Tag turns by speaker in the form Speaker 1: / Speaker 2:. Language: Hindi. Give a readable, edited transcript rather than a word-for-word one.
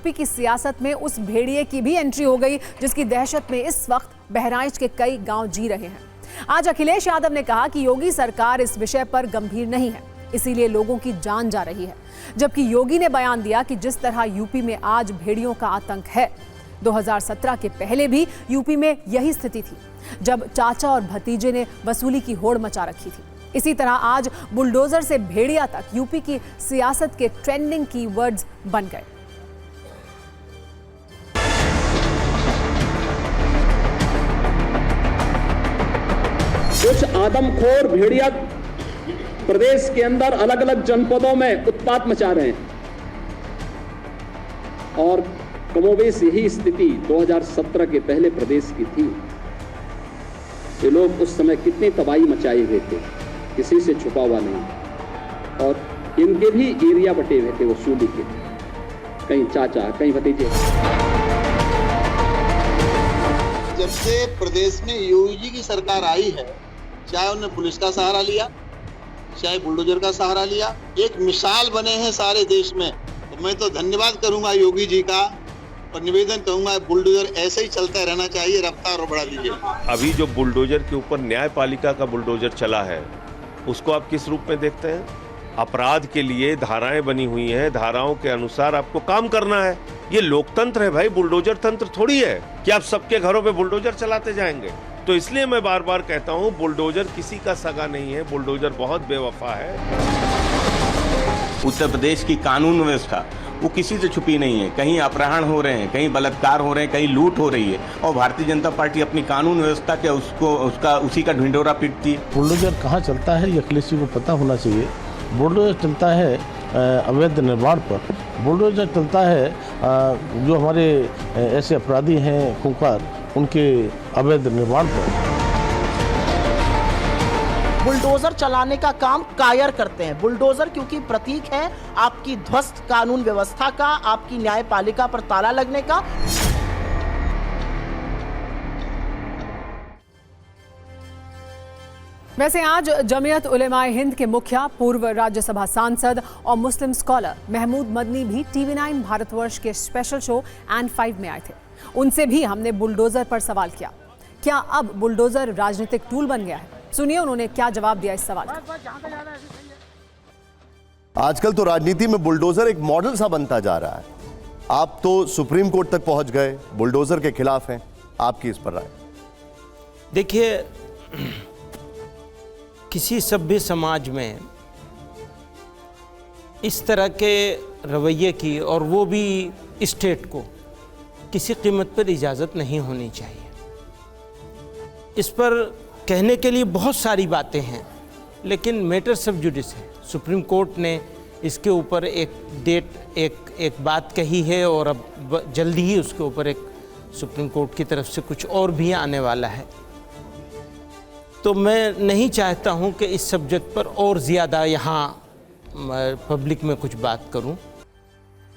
Speaker 1: यूपी की सियासत में उस भेड़िए की भी एंट्री हो गई जिसकी दहशत में इस वक्त बहराइच के कई गांव जी रहे हैं। आज अखिलेश यादव ने कहा कि योगी सरकार इस विषय पर गंभीर नहीं है, इसीलिए लोगों की जान जा रही है। जबकि योगी ने बयान दिया कि जिस तरह यूपी में आज भेड़ियों का आतंक है, 2017 के पहले भी यूपी में यही स्थिति थी, जब चाचा और भतीजे ने वसूली की होड़ मचा रखी थी। इसी तरह आज बुलडोजर से भेड़िया तक यूपी की सियासत के ट्रेंडिंग कीवर्ड्स बन गए।
Speaker 2: कुछ आदमखोर भेड़िया प्रदेश के अंदर अलग अलग जनपदों में उत्पात मचा रहे हैं और कमोबेश यही स्थिति 2017 के पहले प्रदेश की थी। ये लोग उस समय कितनी तबाही मचाए हुए थे, किसी से छुपा हुआ नहीं। और इनके भी एरिया बटे हुए थे वसूली के, कहीं चाचा कहीं भतीजे।
Speaker 3: जब से प्रदेश में योगी की सरकार आई है, चाहे उन्होंने पुलिस का सहारा लिया, चाहे बुलडोजर का सहारा लिया, एक मिसाल बने हैं सारे देश में। तो मैं तो धन्यवाद करूंगा योगी जी का और निवेदन कहूंगा बुलडोजर ऐसे ही चलता रहना चाहिए, रफ्तार और बढ़ा दीजिए।
Speaker 4: अभी जो बुलडोजर के ऊपर न्यायपालिका का बुलडोजर चला है, उसको आप किस रूप में देखते हैं? अपराध के लिए धाराएं बनी हुई हैं, धाराओं के अनुसार आपको काम करना है। ये लोकतंत्र है भाई, बुलडोजर तंत्र थोड़ी है कि आप सबके घरों पे बुलडोजर चलाते जाएंगे। तो इसलिए मैं बार बार कहता हूं, बुलडोजर किसी का सगा नहीं है, बुलडोजर बहुत बेवफा है।
Speaker 5: उत्तर प्रदेश की कानून व्यवस्था वो किसी से छुपी नहीं है। कहीं अपहरण हो रहे हैं, कहीं बलात्कार हो रहे हैं, कहीं लूट हो रही है, और भारतीय जनता पार्टी अपनी कानून व्यवस्था के उसी का ढिंढोरा पीटती है।
Speaker 6: बुलडोजर कहाँ चलता है ये अखिलेश जी को पता होना चाहिए। बुलडोजर चलता है अवैध निर्माण पर, बुलडोजर चलता है जो हमारे ऐसे अपराधी हैं खूंखार, उनके अवैध निर्माण पर।
Speaker 7: बुलडोजर चलाने का काम कायर करते हैं। बुलडोजर क्योंकि प्रतीक है आपकी ध्वस्त कानून व्यवस्था का, आपकी न्यायपालिका पर ताला लगने का।
Speaker 1: वैसे आज जमीयत उलेमाए हिंद के मुखिया, पूर्व राज्यसभा सांसद और मुस्लिम स्कॉलर महमूद मदनी भी TV9 भारतवर्ष के स्पेशल शो एंड 5 में आए थे। उनसे भी हमने बुलडोजर पर सवाल किया, क्या अब बुलडोजर राजनीतिक टूल बन गया है? सुनिए उन्होंने क्या जवाब दिया इस सवाल का।
Speaker 8: आजकल तो राजनीति में बुलडोजर एक मॉडल सा बनता जा रहा है। आप तो सुप्रीम कोर्ट तक पहुंच गए, बुलडोजर के खिलाफ हैं, आपकी इस पर राय?
Speaker 9: देखिए, किसी सभ्य समाज में इस तरह के रवैये की, और वो भी स्टेट को, किसी कीमत पर इजाज़त नहीं होनी चाहिए। इस पर कहने के लिए बहुत सारी बातें हैं, लेकिन मैटर सब जुडिस है। सुप्रीम कोर्ट ने इसके ऊपर एक बात कही है, और अब जल्दी ही उसके ऊपर एक सुप्रीम कोर्ट की तरफ से कुछ और भी आने वाला है। तो मैं नहीं चाहता हूं कि इस सब्जेक्ट पर और ज़्यादा यहाँ पब्लिक में कुछ बात करूं।